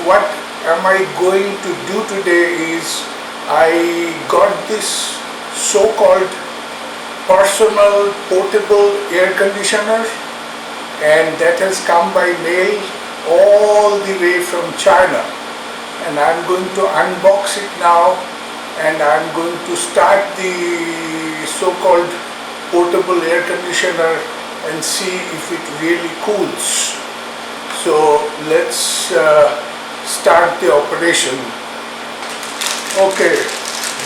what am I going to do today is I got this so-called personal portable air conditioner, and that has come by mail all the way from China, and I'm going to unbox it now, and I'm going to start the so-called portable air conditioner and see if it really cools. So let's start the operation. Okay,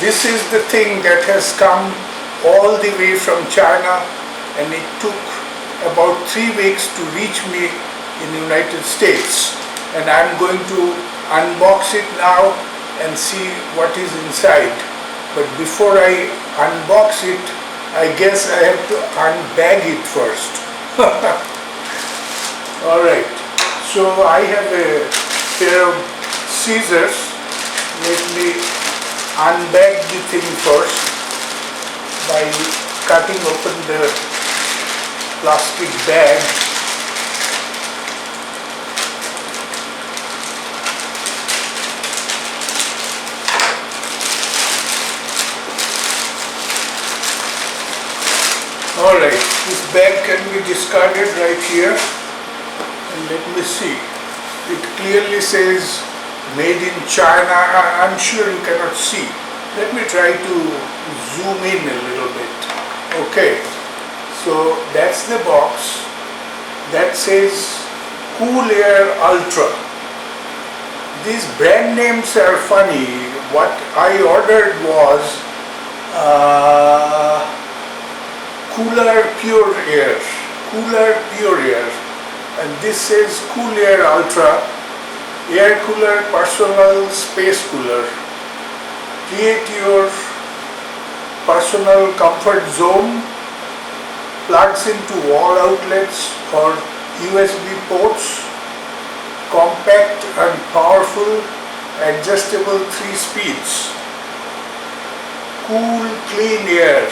this is the thing that has come all the way from China, and it took about 3 weeks to reach me in the United States, and I'm going to unbox it now and see what is inside. But before I unbox it, I guess I have to unbag it first. Alright, so I have a pair of scissors. Let me unbag the thing first by cutting open the plastic bag. Alright, this bag can be discarded right here, and let me see. It clearly says made in China. I'm sure you cannot see. Let me try to zoom in a little bit. Okay, so that's the box. That says Cool Air Ultra. These brand names are funny. What I ordered was Cooler Pure Air, and this says Cool Air Ultra, air cooler, personal space cooler. Create your personal comfort zone. Plugs into wall outlets or USB ports. Compact and powerful, adjustable 3 speeds. Cool, clean air.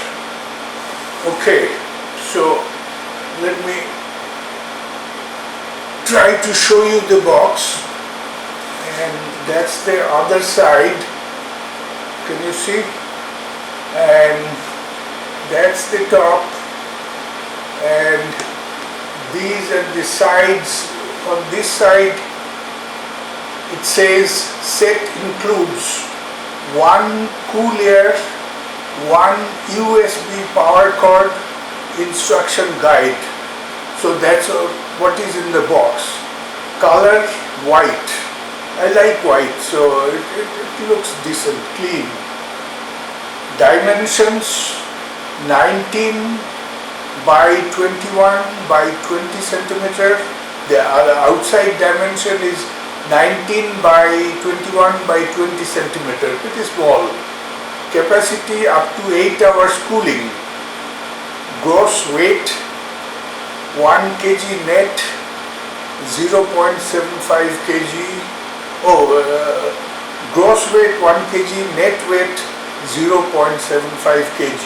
Okay, so let me try to show you the box, and that's the other side. Can you see? And that's the top, and these are the sides. On this side it says set includes 1 cool air, 1 USB power cord, instruction guide. So that's what is in the box. Color white. I like white, so it looks decent, clean. Dimensions 19 by 21 by 20 centimeter. The outside dimension is 19 by 21 by 20 centimeter, pretty small. Capacity up to 8 hours cooling. Gross weight 1 kg net, 0.75 kg. Gross weight 1 kg, net weight 0.75 kg.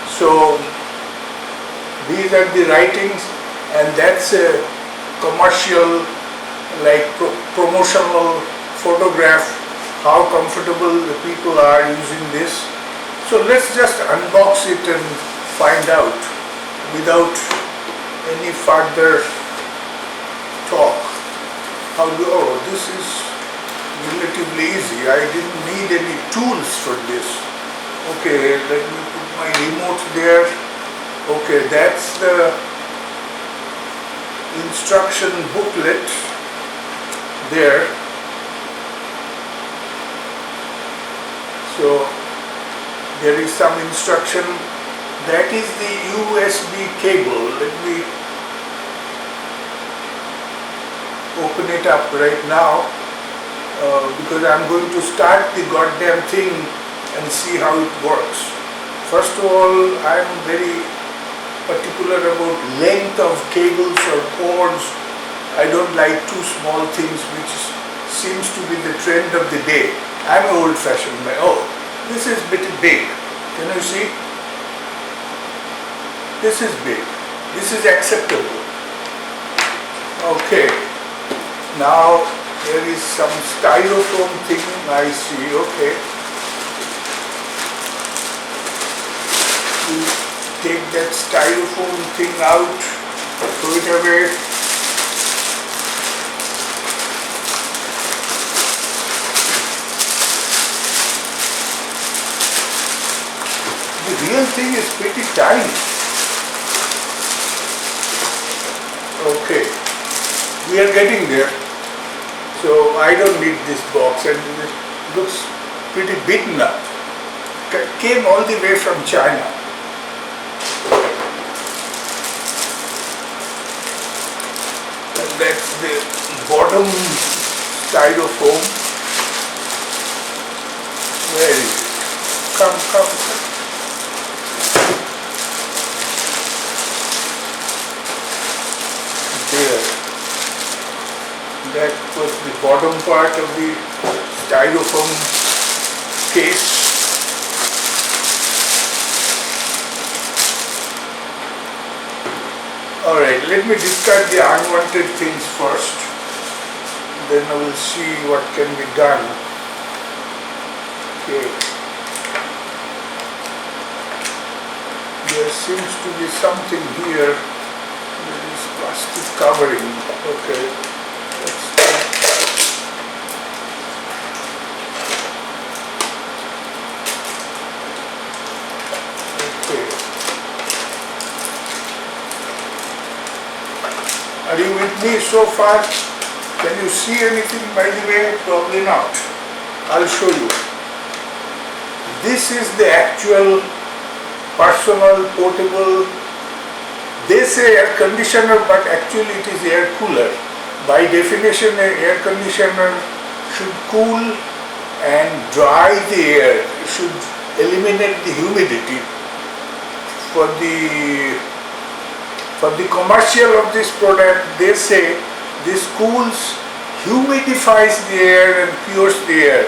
So these are the writings, and that's a commercial, like promotional photograph, how comfortable the people are using this. So let's just unbox it and find out without any further talk. This is relatively easy. I didn't need any tools for this. Okay, let me put my remote there. Okay, that's the instruction booklet there. So there is some instruction. That is the USB cable. Let me open it up right now because I'm going to start the goddamn thing and see how it works. First of all, I'm very particular about length of cables or cords. I don't like too small things, which seems to be the trend of the day. I'm an old-fashioned man. Oh, this is a bit big. Can you see? This is big. This is acceptable. Okay. Now There is some styrofoam thing I see, okay. You take that styrofoam thing out, throw it away. The real thing is pretty tiny. Okay, we are getting there. So I don't need this box, and it looks pretty beaten up. Came all the way from China. And that's the bottom styrofoam. Where is it? Come. There. That was the bottom part of the styrofoam case. Alright, let me discard the unwanted things first. Then I will see what can be done. Okay. There seems to be something here. There is plastic covering. Okay. Are you with me so far? Can you see anything by the way? Probably not. I'll show you. This is the actual personal portable, they say air conditioner, but actually it is air cooler. By definition, an air conditioner should cool and dry the air. It should eliminate the humidity. For the commercial of this product, they say this cools, humidifies the air and pures the air.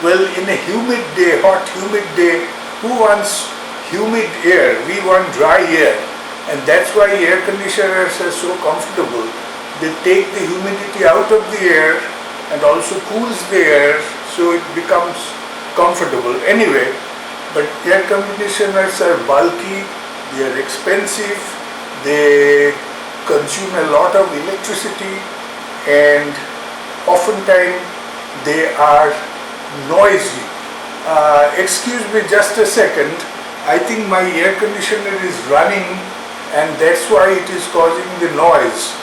Well, in a humid day, hot humid day, who wants humid air? We want dry air. And that's why air conditioners are so comfortable. They take the humidity out of the air and also cools the air, so it becomes comfortable. Anyway, but air conditioners are bulky, they are expensive, they consume a lot of electricity, and oftentimes they are noisy. Excuse me just a second, I think my air conditioner is running and that's why it is causing the noise.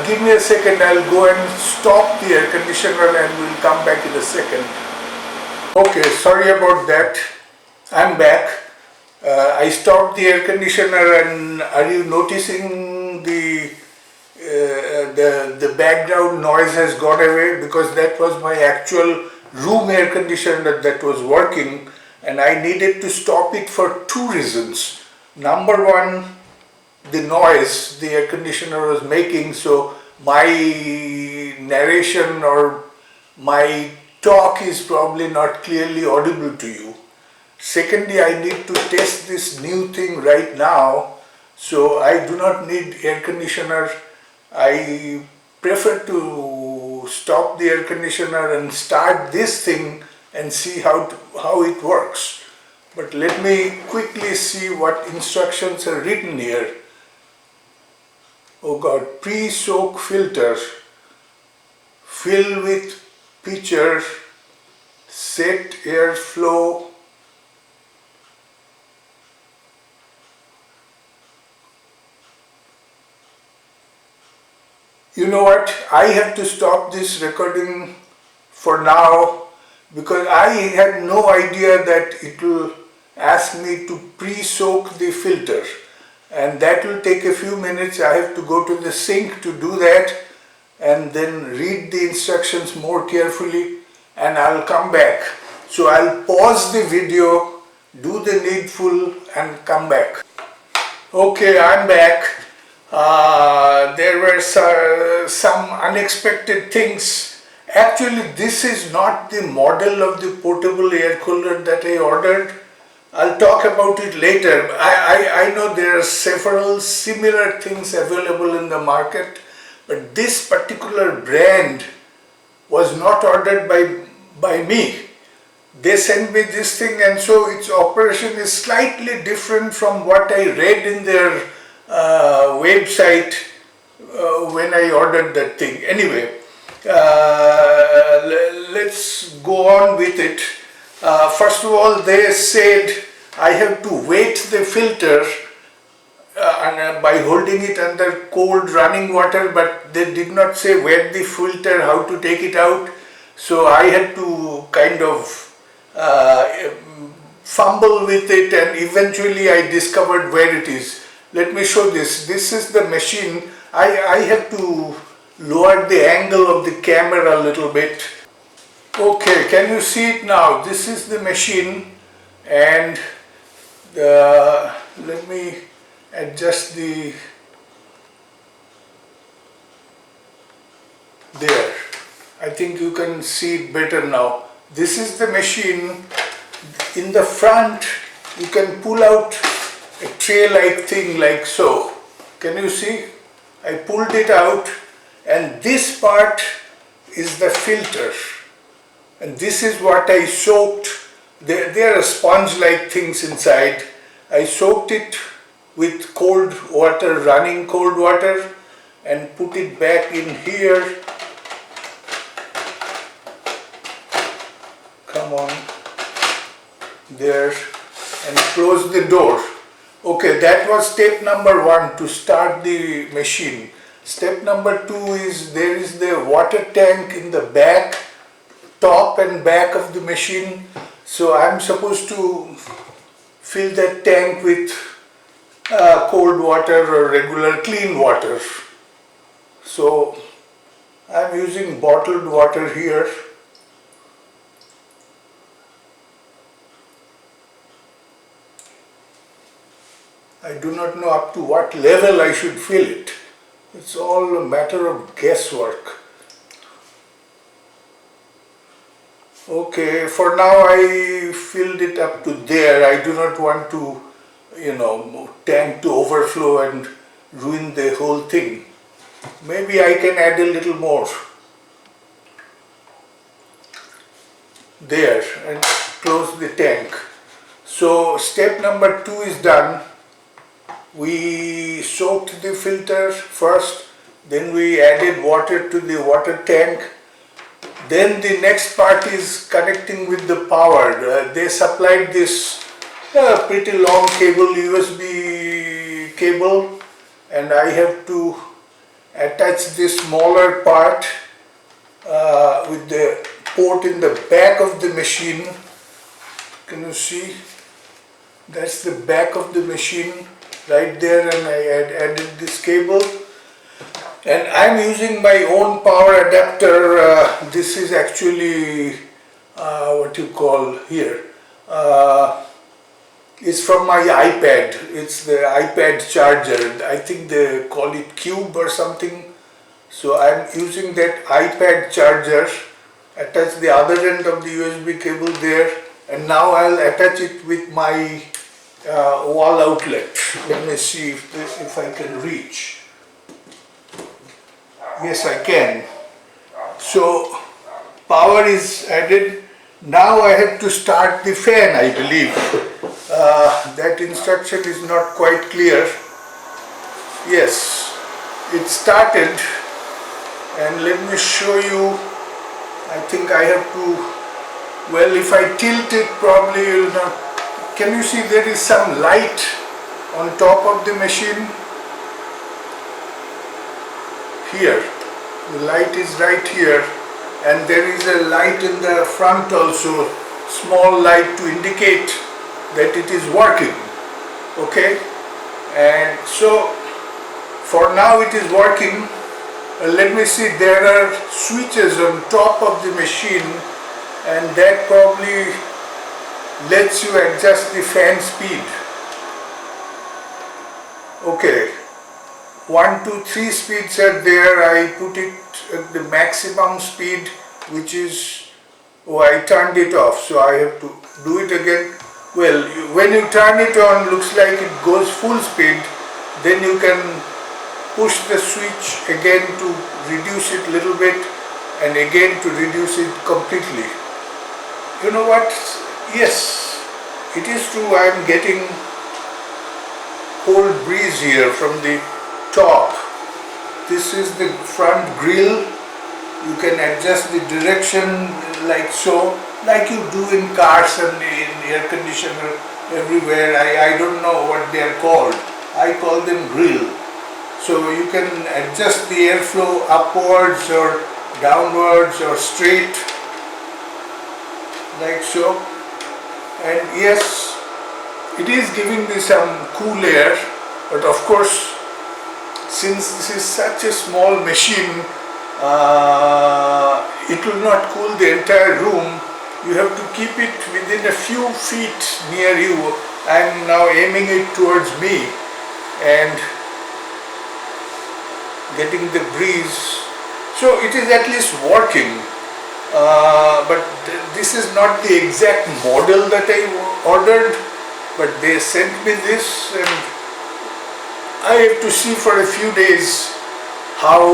Give me a second, I'll go and stop the air conditioner and we'll come back in a second. Okay, sorry about that. I'm back. I stopped the air conditioner, and are you noticing the background noise has gone away? Because that was my actual room air conditioner that was working, and I needed to stop it for two reasons. Number one, the noise the air conditioner was making, so my narration or my talk is probably not clearly audible to you. Secondly, I need to test this new thing right now, so I do not need air conditioner. I prefer to stop the air conditioner and start this thing and see how it works. But let me quickly see what instructions are written here. Oh God, pre-soak filter, fill with pitcher, set airflow, you know what, I have to stop this recording for now because I had no idea that it will ask me to pre-soak the filter, and that will take a few minutes. I have to go to the sink to do that and then read the instructions more carefully, and I'll come back. So I'll pause the video, do the needful and come back. Okay, I'm back. There were some unexpected things. Actually, this is not the model of the portable air cooler that I ordered. I'll talk about it later. I know there are several similar things available in the market, but this particular brand was not ordered by me. They sent me this thing, and so its operation is slightly different from what I read in their website when I ordered that thing. Anyway, let's go on with it. First of all, they said I have to wet the filter by holding it under cold running water, but they did not say wet the filter, how to take it out. So I had to kind of fumble with it, and eventually I discovered where it is. Let me show this. This is the machine. I have to lower the angle of the camera a little bit. Okay, can you see it now? This is the machine, and let me adjust the there. I think you can see it better now. This is the machine. In the front you can pull out a tray like thing like so. Can you see? I pulled it out, and this part is the filter, and this is what I soaked. There are sponge like things inside. I soaked it with cold water, running cold water, and put it back in here. Come on, there, and close the door. Okay, that was step number 1 to start the machine. Step number 2 is there is the water tank in the back, top and back of the machine. So I'm supposed to fill that tank with cold water or regular clean water. So I'm using bottled water here. I do not know up to what level I should fill it. It's all a matter of guesswork. Okay, for now I filled it up to there. I do not want to, tank to overflow and ruin the whole thing. Maybe I can add a little more. There, and close the tank. So step number 2 is done. We soaked the filter first, then we added water to the water tank. Then the next part is connecting with the power. They supplied this pretty long cable, USB cable, and I have to attach this smaller part with the port in the back of the machine. Can you see? That's the back of the machine right there, and I added this cable. And I'm using my own power adapter. This is actually what you call here. It's from my iPad. It's the iPad charger. I think they call it Cube or something. So I'm using that iPad charger, attach the other end of the USB cable there, and now I'll attach it with my wall outlet. Let me see if I can reach. Yes, I can. So power is added. Now I have to start the fan, I believe. That instruction is not quite clear. Yes, it started, and let me show you. I think I have to, well, if I tilt it, probably you'll not. Can you see there is some light on top of the machine? Here, the light is right here, and there is a light in the front also, small light to indicate that it is working. Okay, and so for now it is working. Let me see, there are switches on top of the machine, and that probably lets you adjust the fan speed. Okay, 1, 2, 3 speeds are there. I put it at the maximum speed, which is, I turned it off, so I have to do it again. Well, when you turn it on, looks like it goes full speed. Then you can push the switch again to reduce it a little bit, and again to reduce it completely. You know what? Yes, it is true I am getting cold breeze here from the top. This is the front grille. You can adjust the direction like so, like you do in cars and in air conditioner everywhere. I don't know what they are called. I call them grill. So you can adjust the airflow upwards or downwards or straight, like so. And yes, it is giving me some cool air, but of course, since this is such a small machine, it will not cool the entire room. You have to keep it within a few feet near you. I am now aiming it towards me and getting the breeze. So it is at least working. But this is not the exact model that I ordered, but they sent me this and I have to see for a few days how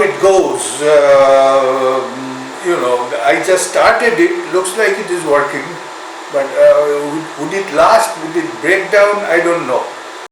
it goes. I just started it, looks like it is working, but would it last, would it break down, I don't know.